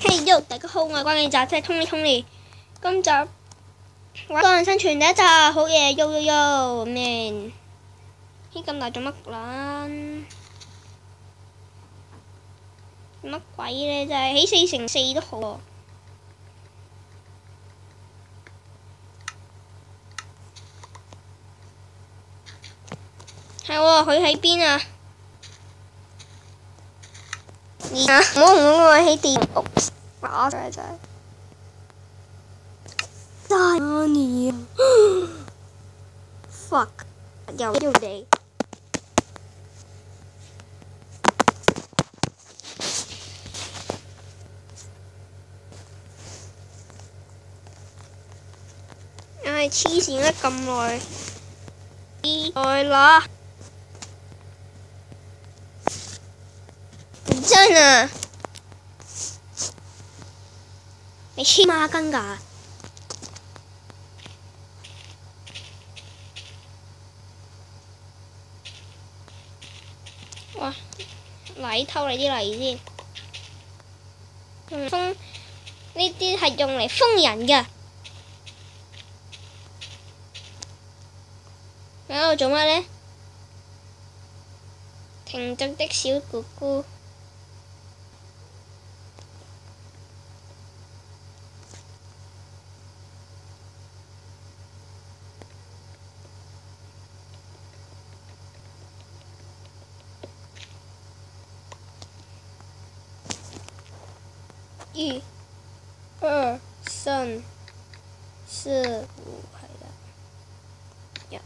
嘿喲，大家好，我係關鍵集，即係 Tony。今集玩個人生存第一集，好嘢，喲，man！咦，咁大做乜撚？乜鬼咧？真係起4×4都好喎。係喎，佢喺邊啊？唔好我喺電屋打真係。Sunny fuck 又要地。唉，黐線得咁耐，耐啦！真啊！你黐孖筋㗎？哇！泥偷你啲泥先，封呢啲係用嚟封人㗎。你喺度做乜呢？停頓的小姑姑。1、2、3、4、5係啦，1。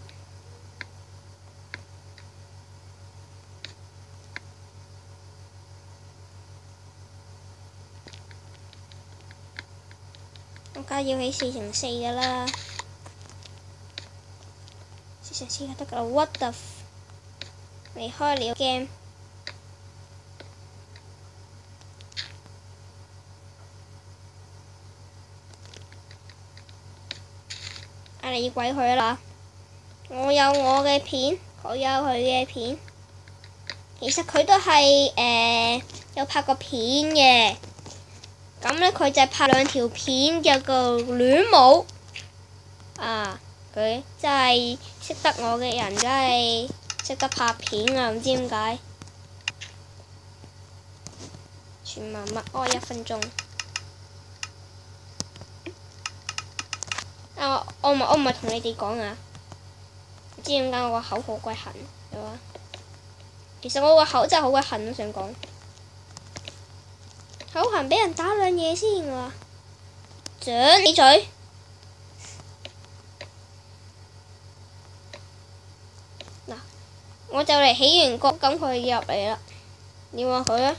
我梗係要起4×4㗎啦，4×4就得㗎啦。What the f？ 離開了 game。你鬼佢啦！我有我嘅片，佢有佢嘅片。其實佢都係有拍過片嘅。咁呢，佢就拍2條片，叫做戀母。啊！佢真係識得我嘅人，真係識得拍片啊！唔知點解。全民默哀1分鐘。我唔係同你哋講啊！唔知點解我個口好鬼痕，係嘛？其實我個口真係好鬼痕，都想講。口痕俾人打2嘢先，我話。準你嘴！嗱，我就嚟起完角，咁佢入嚟啦。你話佢啊？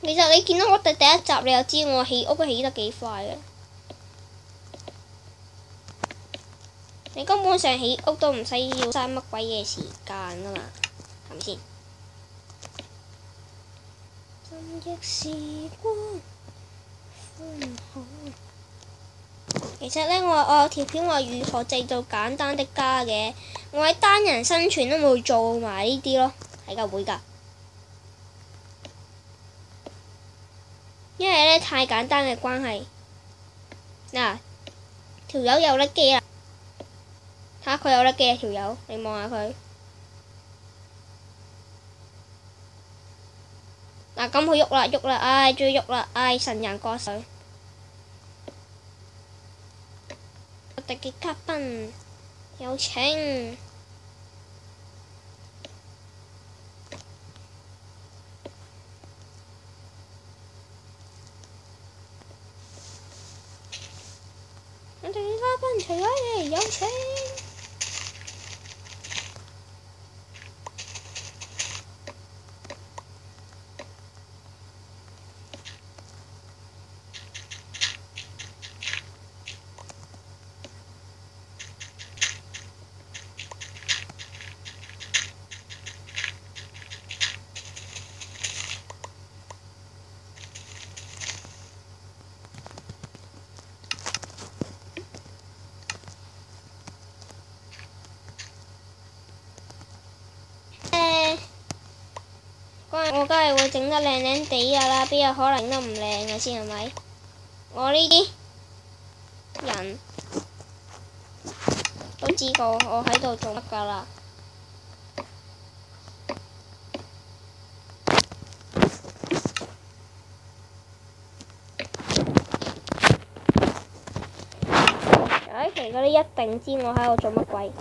其實你見到我第一集，你就知我起屋起得幾快嘅。你根本上起屋都唔使要嘥乜鬼嘢時間噶嘛，係咪先？其實呢，我有條片話如何製造簡單的家嘅，我喺單人生存都冇做埋呢啲咯，係㗎會㗎。因為呢，太簡單嘅關係。嗱，條友有甩機啦。睇下佢有甩機啊條友，你望下佢。嗱咁佢喐啦，唉，終於喐啦，唉，神人過水。我哋嘅嘉賓有請。我哋嘅嘉賓除咗你，有請。我梗係會整得靚靚地㗎啦，邊有可能都唔靚嘅先係咪？我呢啲人都知道我喺度做乜㗎啦。其實嗰啲一定知我喺度做乜鬼。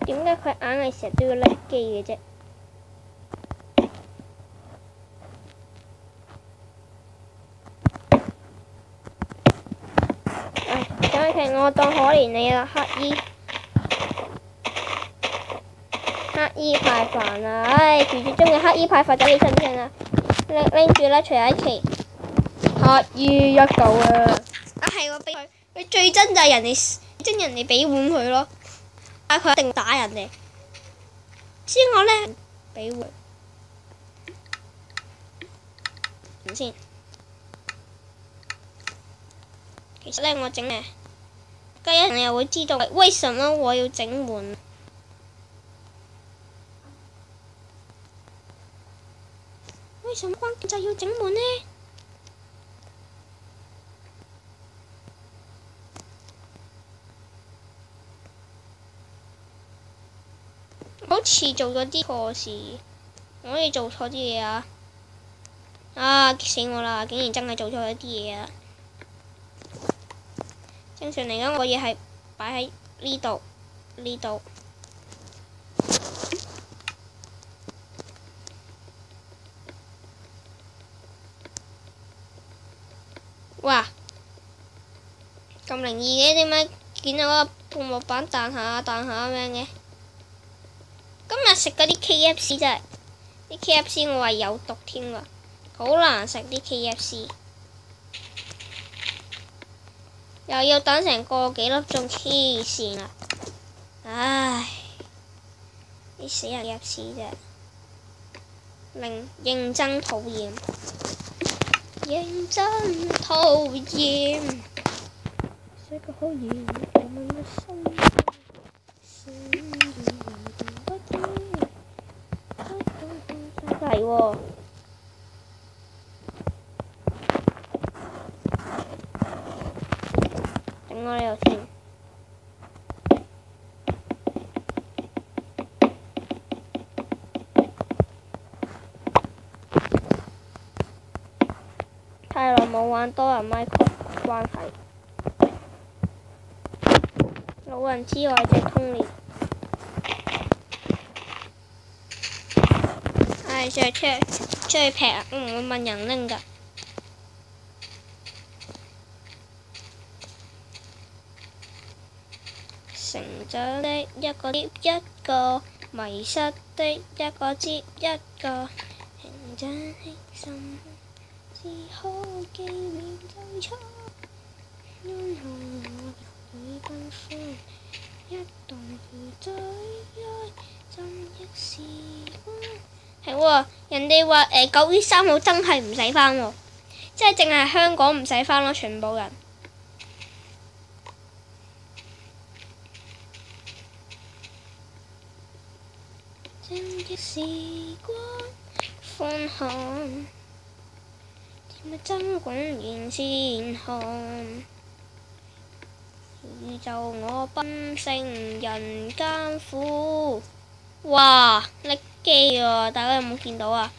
點解佢硬係成日都要甩機嘅啫？唉，其實我當可憐你啦，乞衣派飯啊！唉，傳説中嘅乞衣派飯仔，你信唔信啊？拎住啦，隨一期乞衣一嚿啊！係我俾佢，佢最憎就係人哋俾碗佢咯。但佢一定打人哋，知我呢？俾碗唔先。其實呢，我整嘅，今日你又會知道為什麼我要整碗。為什麼關鍵就要整碗呢？好似做咗啲錯事，我可以做錯啲嘢啊！啊！激死我啦！竟然真係做錯咗啲嘢啊！正常嚟講，我嘢係擺喺呢度，呢度。哇！咁靈異嘅，點解見到個泡沫板彈下彈下咁樣嘅？今日食嗰啲 KFC 真係，啲 KFC 我話有毒添㗎，好難食啲 KFC， 又要等成個幾粒鐘，黐線啊！唉，啲死人 KFC 啫，認真討厭，認真討厭。這個好厭，我們的心係喎，整我呢度先。太耐冇玩多人 Minecraft 關係，老人之外隻通年。唉，出去劈啊！我唔會問人拎㗎。成長的一個接一個，迷失的一個接一個，成長的心只可紀念最初，因何我會奔赴一動如最愛尋憶時光。係喎，人哋話9月3號真係唔使返喎，即係淨係香港唔使返咯，全部人。正嘅時光寬看，甜蜜爭滾然先看，宇宙我奔勝人間苦。哇！力機喎，大家有冇見到啊？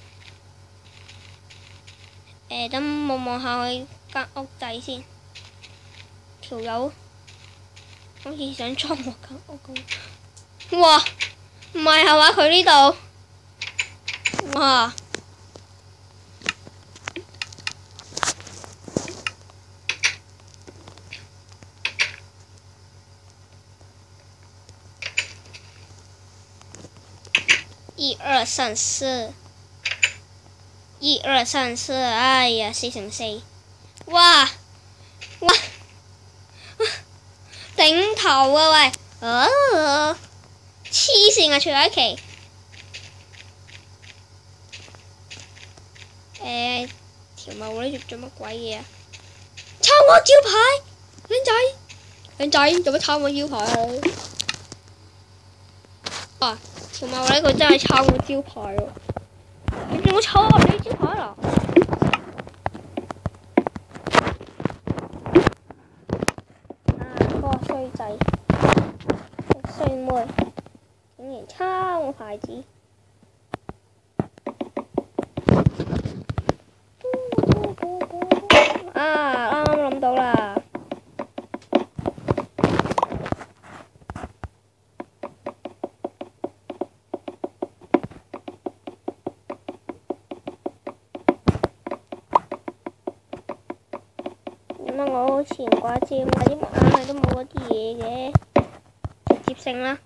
等我望下佢間屋仔先。條友好似想裝我間屋咁。哇！唔係係嘛？佢呢度，哇！1、2、3、4， 1、2、3、4，哎呀，4×4，哇！頂頭啊喂！黐線啊，徐凱琪！條茂呢做乜鬼嘢啊？抄我招牌，靚仔做乜抄我招牌啊？條茂呢佢真係抄我招牌喎！你仲要抄我你招牌啦？嗰個衰仔，衰妹，竟然抄我牌子！啱啱諗到啦！點解我好似唔掛尖啊？啲木硬係都冇嗰啲嘢嘅，直接性啦！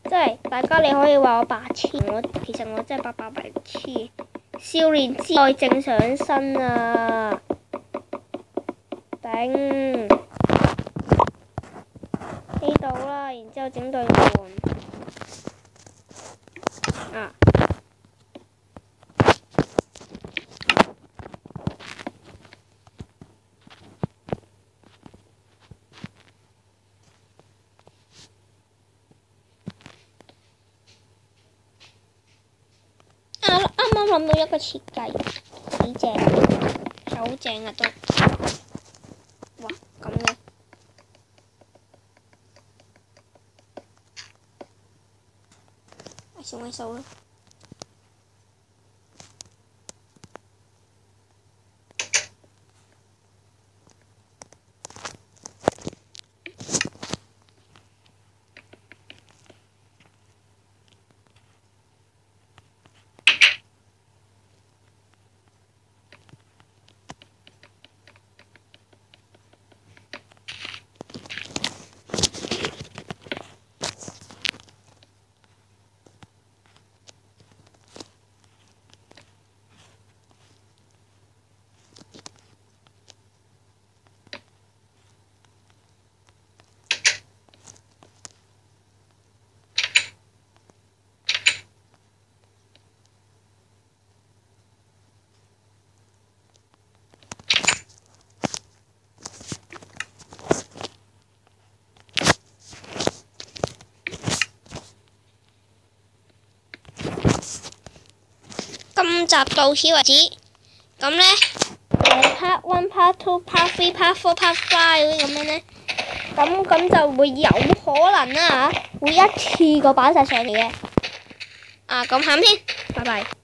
即係大家你可以話我白痴，其實我真係白痴。少年之愛正上身啊！頂呢度啦，然之後整對門啊！啱啱諗到一個設計，幾正，好正啊都！哇，咁嘅，送位數啦。今集到此為止，咁呢 part 1、part 2、part 3、part 4、part 5嗰啲咁樣呢，咁就會有可能啦嚇，會一次過擺晒上嚟嘅。咁下先，拜拜。